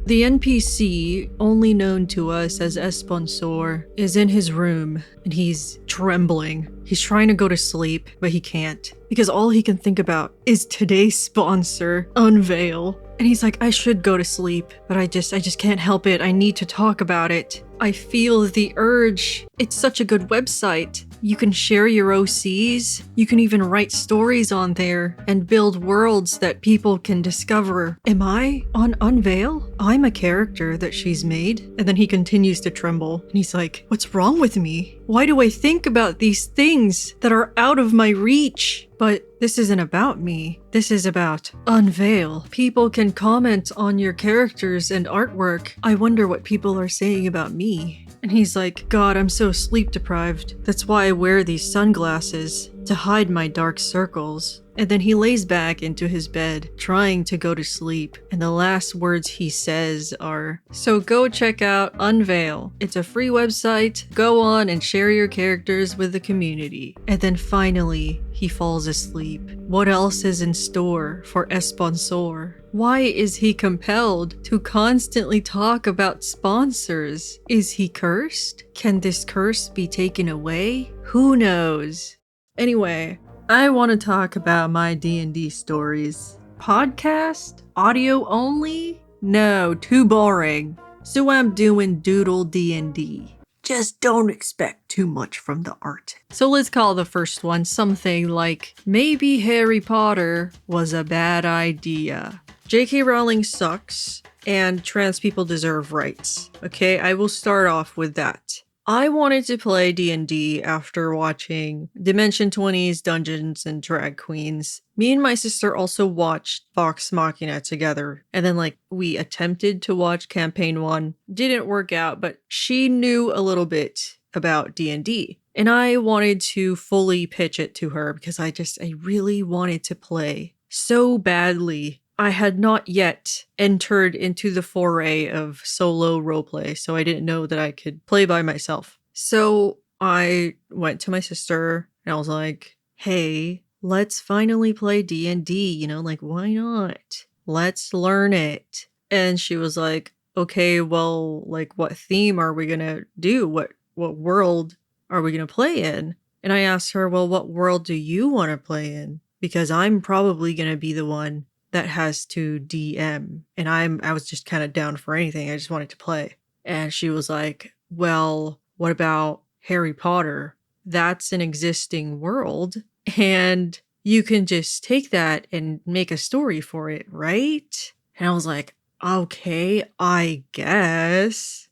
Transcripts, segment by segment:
The NPC, only known to us as Esponsor, is in his room and he's trembling. He's trying to go to sleep, but he can't because all he can think about is today's sponsor, Unveil. And he's like, I should go to sleep, but I just can't help it. I need to talk about it. I feel the urge. It's such a good website. You can share your OCs. You can even write stories on there and build worlds that people can discover. Am I on Unveil? I'm a character that she's made. And then he continues to tremble. And he's like, what's wrong with me? Why do I think about these things that are out of my reach? But this isn't about me. This is about Unveil. People can comment on your characters and artwork. I wonder what people are saying about me. And he's like, God, I'm so sleep deprived. That's why I wear these sunglasses, to hide my dark circles. And then he lays back into his bed, trying to go to sleep. And the last words he says are, so go check out Unveil. It's a free website. Go on and share your characters with the community. And then finally, he falls asleep. What else is in store for Esponsor? Why is he compelled to constantly talk about sponsors? Is he cursed? Can this curse be taken away? Who knows? Anyway, I want to talk about my D&D stories. Podcast? Audio only? No, too boring. So I'm doing Doodle D&D. Just don't expect too much from the art. So let's call the first one something like, maybe Harry Potter was a bad idea. J.K. Rowling sucks, and trans people deserve rights. Okay, I will start off with that. I wanted to play D&D after watching Dimension 20's Dungeons and Drag Queens. Me and my sister also watched Vox Machina together, and then we attempted to watch Campaign 1. Didn't work out, but she knew a little bit about D&D. And I wanted to fully pitch it to her because I really wanted to play so badly. I had not yet entered into the foray of solo roleplay, so I didn't know that I could play by myself. So I went to my sister and I was like, hey, let's finally play D&D, why not? Let's learn it. And she was like, okay, well, what theme are we gonna do? What world are we gonna play in? And I asked her, well, what world do you want to play in? Because I'm probably gonna be the one that has to DM. And I was just kind of down for anything. I just wanted to play. And she was like, well, what about Harry Potter? That's an existing world. And you can just take that and make a story for it, right? And I was like, okay, I guess.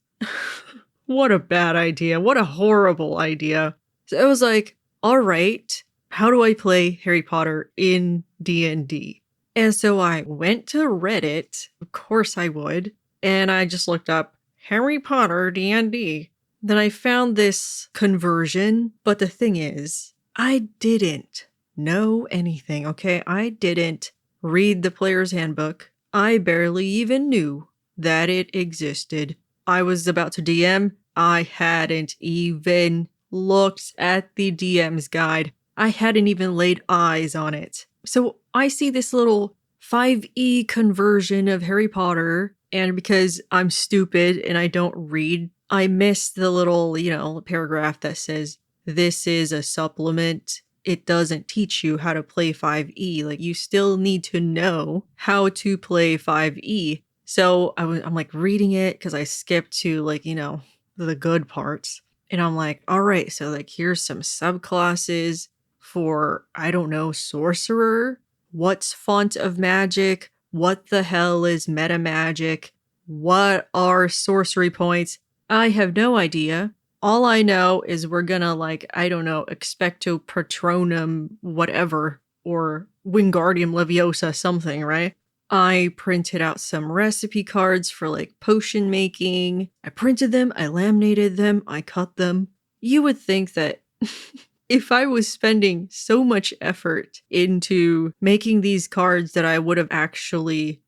What a bad idea. What a horrible idea. So I was like, all right, how do I play Harry Potter in D&D? And so I went to Reddit, of course I would, and I just looked up Harry Potter D&D. Then I found this conversion, but the thing is, I didn't know anything, okay? I didn't read the player's handbook. I barely even knew that it existed. I was about to DM. I hadn't even looked at the DM's guide. I hadn't even laid eyes on it. So I see this little 5e conversion of Harry Potter, and because I'm stupid and I don't read, I missed the little, paragraph that says, this is a supplement. It doesn't teach you how to play 5e. You still need to know how to play 5e. So I'm reading it because I skipped to the good parts. And I'm like, all right, so here's some subclasses for, I don't know, sorcerer. What's font of magic? What the hell is meta magic? What are sorcery points? I have no idea. All I know is we're gonna I don't know, expecto patronum whatever, or Wingardium Leviosa something, right? I printed out some recipe cards for potion making. I printed them, I laminated them, I cut them. You would think that if I was spending so much effort into making these cards that I would have actually,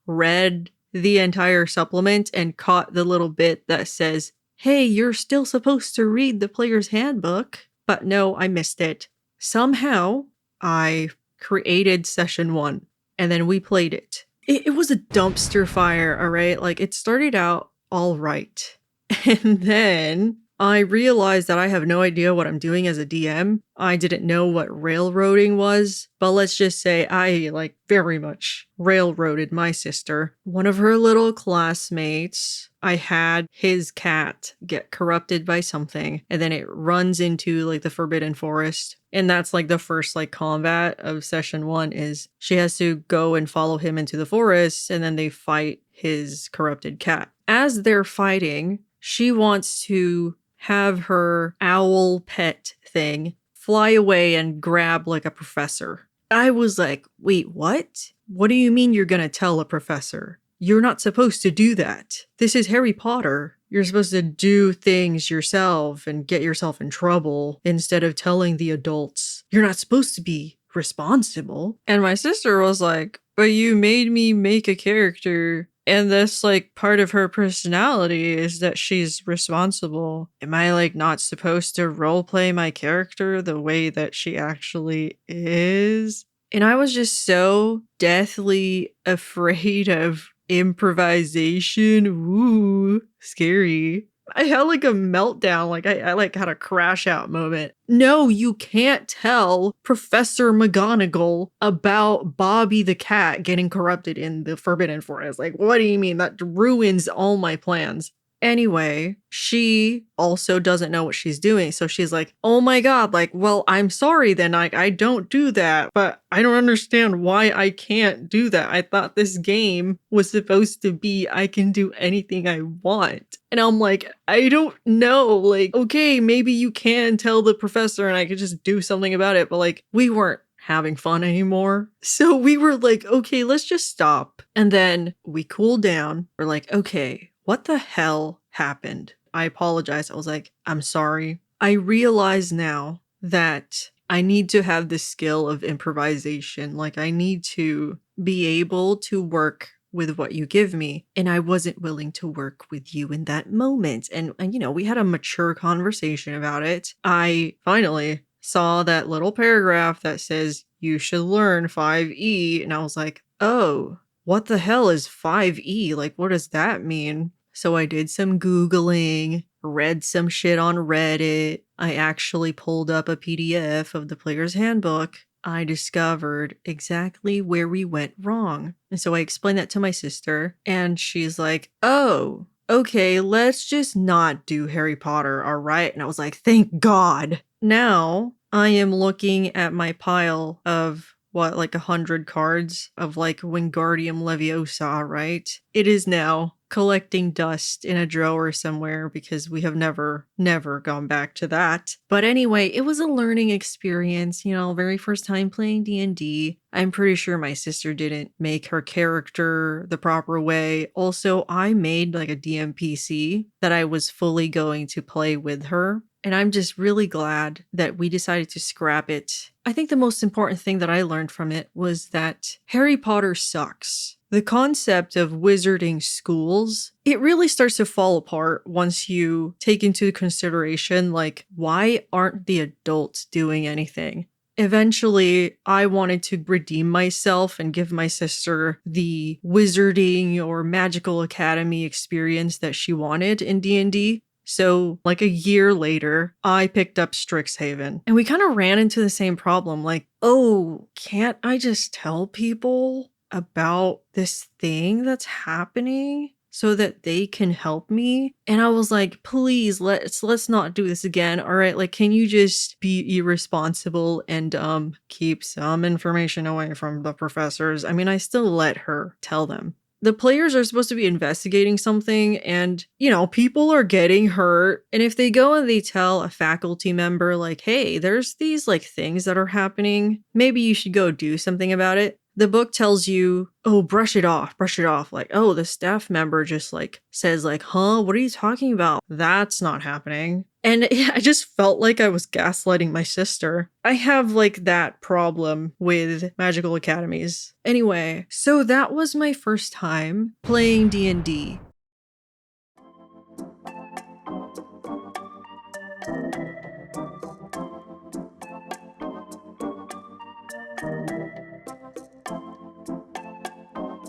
read the entire supplement and caught the little bit that says, hey, you're still supposed to read the player's handbook. But no, I missed it. Somehow, I created session 1 and then we played it. it was a dumpster fire, all right? Like, it started out all right. And then I realized that I have no idea what I'm doing as a DM. I didn't know what railroading was, but let's just say I like very much railroaded my sister. One of her little classmates, I had his cat get corrupted by something, and then it runs into like the Forbidden Forest. And that's like the first like combat of session 1 is she has to go and follow him into the forest, and then they fight his corrupted cat. As they're fighting, she wants to have her owl pet thing fly away and grab like a professor. I was like, wait, what? What do you mean you're gonna tell a professor? You're not supposed to do that. This is Harry Potter. You're supposed to do things yourself and get yourself in trouble instead of telling the adults. You're not supposed to be responsible. And my sister was like, but you made me make a character, and that's like part of her personality is that she's responsible. Am I like not supposed to roleplay my character the way that she actually is? And I was just so deathly afraid of improvisation. Ooh, scary. I had like a meltdown. Like I like had a crash out moment. No, you can't tell Professor McGonagall about Bobby the cat getting corrupted in the Forbidden Forest. Like, what do you mean? That ruins all my plans. Anyway, she also doesn't know what she's doing. So she's like, oh my God, like, well, I'm sorry then. I don't do that, but I don't understand why I can't do that. I thought this game was supposed to be I can do anything I want. And I'm like, I don't know. Like, okay, maybe you can tell the professor and I could just do something about it. But like, we weren't having fun anymore. So we were like, okay, let's just stop. And then we cooled down. We're like, okay, what the hell happened? I apologize. I was like, I'm sorry. I realize now that I need to have the skill of improvisation. Like, I need to be able to work with what you give me. And I wasn't willing to work with you in that moment. And you know, we had a mature conversation about it. I finally saw that little paragraph that says, you should learn 5E. And I was like, oh, what the hell is 5E? Like, what does that mean? So I did some Googling, read some shit on Reddit. I actually pulled up a PDF of the player's handbook. I discovered exactly where we went wrong. And so I explained that to my sister, and she's like, oh, okay, let's just not do Harry Potter, all right? And I was like, thank God. Now I am looking at my pile of like 100 cards of like Wingardium Leviosa, right? It is now collecting dust in a drawer somewhere because we have never gone back to that. But anyway, it was a learning experience, you know, very first time playing D&D. I'm pretty sure my sister didn't make her character the proper way. Also, I made like a DMPC that I was fully going to play with her. And I'm just really glad that we decided to scrap it. I think the most important thing that I learned from it was that Harry Potter sucks. The concept of wizarding schools, it really starts to fall apart once you take into consideration, like, why aren't the adults doing anything? Eventually, I wanted to redeem myself and give my sister the wizarding or magical academy experience that she wanted in D&D. So like a year later, I picked up Strixhaven, and we kind of ran into the same problem. Like, oh, can't I just tell people about this thing that's happening so that they can help me? And I was like, please, let's not do this again. All right, like, can you just be irresponsible and keep some information away from the professors? I mean, I still let her tell them. The players are supposed to be investigating something, and, you know, people are getting hurt. And if they go and they tell a faculty member, like, hey, there's these like things that are happening, maybe you should go do something about it. The book tells you, oh, brush it off. Like, oh, the staff member just like says like, huh, what are you talking about? That's not happening. And I just felt like I was gaslighting my sister. I have like that problem with magical academies. Anyway, so that was my first time playing D&D.